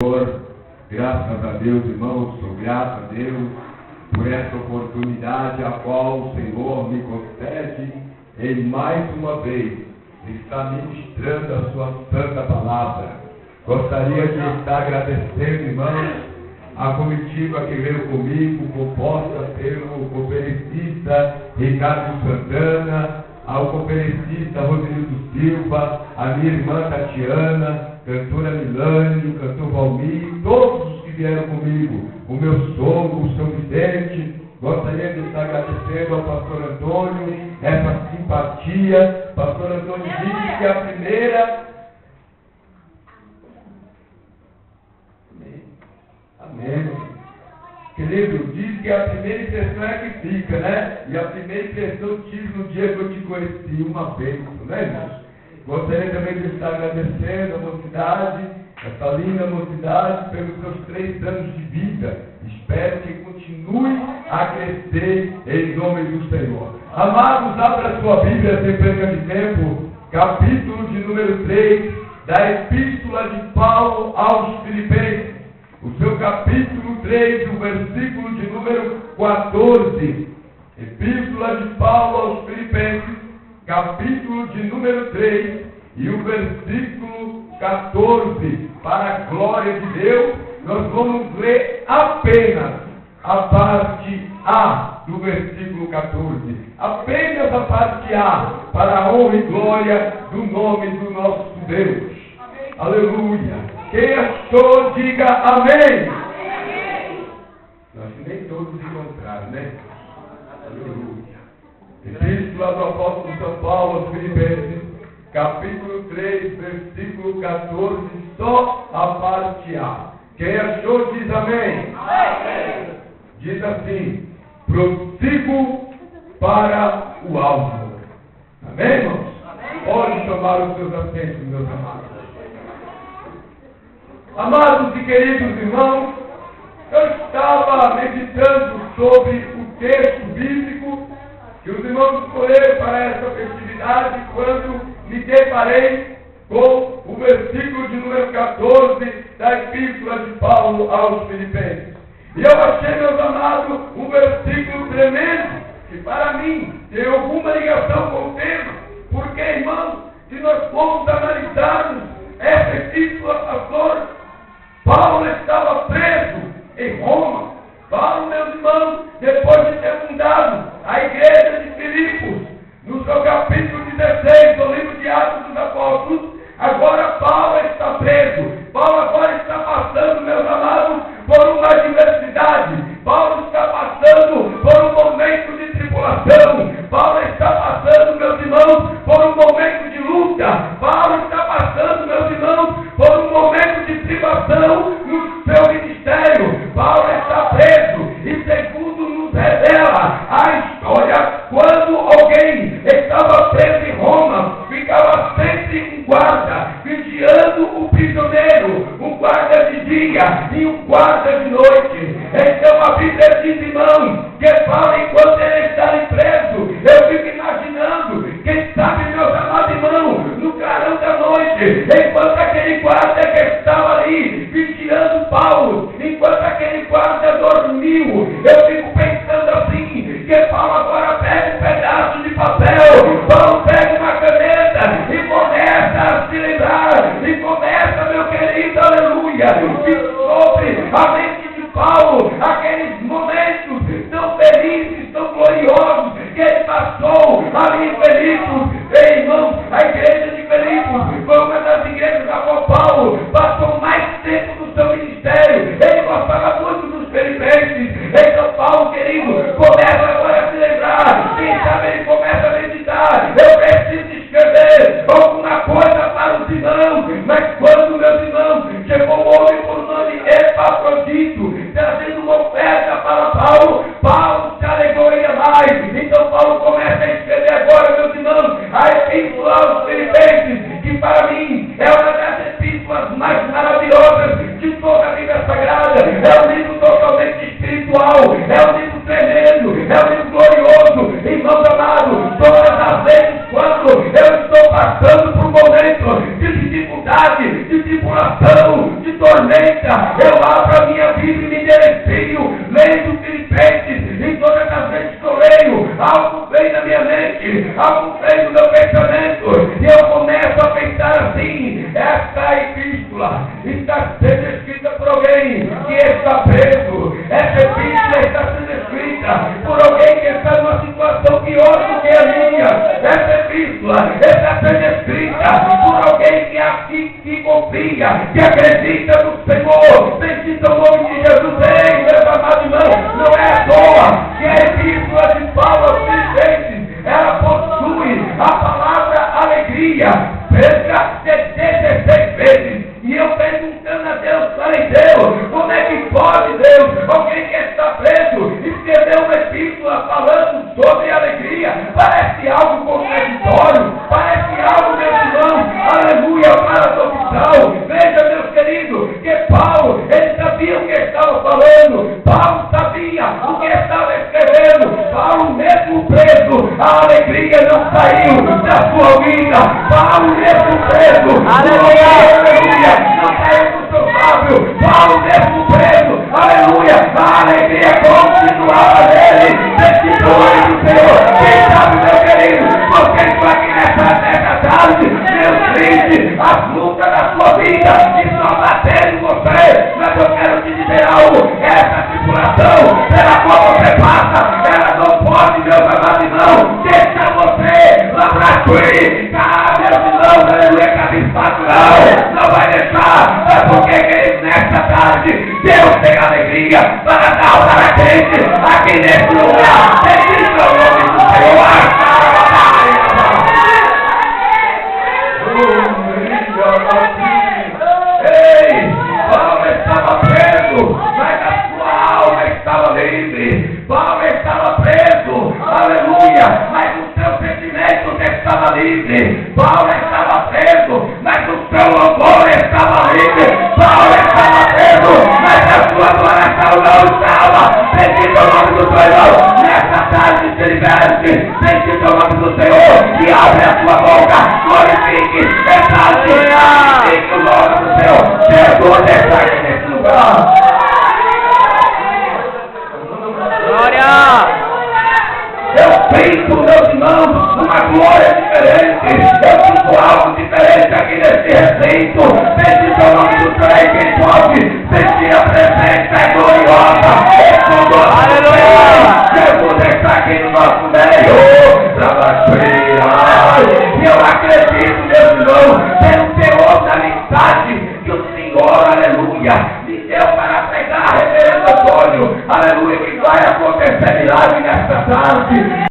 Senhor, graças a Deus, irmãos, sou grato a Deus por essa oportunidade a qual o Senhor me concede em mais uma vez estar ministrando a sua santa palavra. Gostaria de estar agradecendo, irmãos, a comitiva que veio comigo, composta pelo conferencista Ricardo Santana, ao conferencista Rodrigo Silva, a minha irmã Tatiana, cantora Milane, o cantor Valmir, todos os que vieram comigo, o meu sogro, o São Vicente. Gostaria de estar agradecendo ao pastor Antônio essa simpatia. Pastor Antônio disse que a primeira... Amém. Querido, diz que a primeira impressão é que fica, né? E a primeira impressão eu tive no dia que eu te conheci, uma vez, né, irmãos? Gostaria também de estar agradecendo a mocidade, essa linda mocidade, pelos seus 3 anos de vida. Espero que continue a crescer em nome do Senhor. Amados, abra sua Bíblia sem perda de tempo, capítulo de número 3 da Epístola de Paulo aos Filipenses. O seu capítulo 3, o versículo de número 14. Epístola de Paulo aos Filipenses, capítulo de número 3 e o versículo 14. Para a glória de Deus, nós vamos ler apenas a parte A do versículo 14. Apenas a parte A, para a honra e glória do nome do nosso Deus. Amém. Aleluia. Quem achou, diga amém. Amém. Nós nem todos encontraram, né? Aleluia. Epístola do apóstolo São Paulo aos Filipenses, capítulo 3, versículo 14, só a parte A. Quem achou, diz amém. Amém. Diz assim: prossigo para o alvo. Amém, irmãos? Amém. Pode tomar os seus assentos, meus amados. Amados e queridos irmãos, eu estava meditando sobre o texto bíblico que os irmãos escolheram para essa festividade quando me deparei com o versículo de número 14 da Epístola de Paulo aos Filipenses. E eu achei, meus amados, um versículo tremendo que para mim tem alguma ligação com o tema, porque, irmãos, se nós formos analisarmos essa epístola, pastor, Paulo estava preso em Roma. Paulo, meus irmãos, depois de ter fundado a igreja de Filipos, no seu capítulo 16 do livro de Atos dos Apóstolos, agora Paulo está preso. Paulo agora está passando, meus amados, por uma adversidade. Paulo está passando por um momento de tribulação. Paulo está passando, meus irmãos, por um momento de luta. Paulo está passando, meus irmãos, por um momento de privação no seu ministério. Paulo está preso e, segundo nos revela a história, quando alguém estava preso em Roma, ficava sempre um guarda vigiando o prisioneiro, um guarda de dia e um guarda de noite. Então a Bíblia diz, irmão, que Paulo, enquanto ele está preso, eu fico imaginando, quem sabe, meus amados irmãos, no clarão da noite, enquanto aquele guarda que estava ali vigiando Paulo, enquanto aquele guarda dormiu, eu fico pensando assim, que Paulo agora pega um pedaço de papel, Paulo pega uma caneta e começa a se lembrar, e começa, meu querido, aleluia, e sobre a mente de Paulo, aqueles momentos tão felizes, tão gloriosos que ele passou ali em Filipos. Ei, irmão, a igreja de Filipos foi uma das igrejas a qual Paulo passou mais tempo no seu ministério. Ele gostava muito dos filipenses. Então Paulo, querido, começa agora a se lembrar. Quem sabe ele começa a meditar. Eu preciso escrever alguma coisa para os irmãos. Mas quando, meus irmãos, chegou um homem por nome Epafrodito, trazendo uma oferta para Paulo, Paulo se alegrou ainda mais. Então Paulo começa a escrever agora, meus irmãos, a Epístola aos Filipenses, que para mim é uma das epístolas mais maravilhosas de toda a Bíblia Sagrada. É eu abro a minha Bíblia e me delecio, lendo Filipenses, e todas as vezes que eu leio, algo vem na minha mente, algo vem no meu pensamento, e eu começo a pensar assim: esta epístola está sendo escrita por alguém que está preso, essa epístola está sendo escrita por alguém que está numa situação pior do que a minha, essa epístola está sendo escrita por alguém que confia, que acredita no Senhor, bendito o nome de Jesus. Ei, meu amado irmão, não é à toa que a epístola de Paulo aos Filipenses, ela possui a palavra alegria cerca de 16 vezes. E eu perguntando a Deus, falei: Deus, como é que pode, Deus, alguém que está preso escrever uma epístola falando sobre alegria? Parece algo contraditório, parece algo, meu irmão, aleluia, paradoxal. Veja, meus queridos, que Paulo, ele sabia o que estava falando, Paulo sabia o que estava escrevendo. Paulo, mesmo preso, a alegria não saiu da sua vida. Paulo, mesmo preso, aleluia, não saiu do seu sábio. Paulo, mesmo preso, aleluia, a alegria continuava nele. Bendito o nome do Senhor. Quem sabe, meu querido, você está aqui nessa tarde, meu triste, as lutas da sua vida estão batendo em você, mas eu quero te dizer algo: essa tribulação pela qual você passa, ela não pode, meu amado irmão, deixar você lá pra frente. Meu irmão, aleluia, cabisbaixo, não vai deixar. É porque, querido, nesta tarde Deus tem alegria para dar para a gente aqui nesse lugar. Bendito é o nome do Senhor. Ei, Paulo estava preso, mas a sua alma estava livre. Paulo estava preso, aleluia, mas o seu sentimento estava livre. Paulo estava preso, mas o seu louvor estava livre. Paulo estava preso, mas a sua adoração não estava. Bendito o nome do Senhor. Nesta tarde se liberte, bendito o nome do Senhor, e abre a sua boca, glorifique, exalte, glorifique o nome do Senhor. Jesus está aqui nesse lugar. Glória! Eu sinto, meus irmãos, uma glória diferente. Eu sinto algo diferente aqui nesse recinto. Bendito o nome do Senhor. Quem pode sentir a presença gloriosa? Aleluia! Jesus está aqui no nosso meio. E eu acredito, meus irmãos, pelo teor da mensagem que o Senhor, aleluia, me deu para pregar, reverendo Antônio, aleluia, que vai acontecer milagre nesta tarde.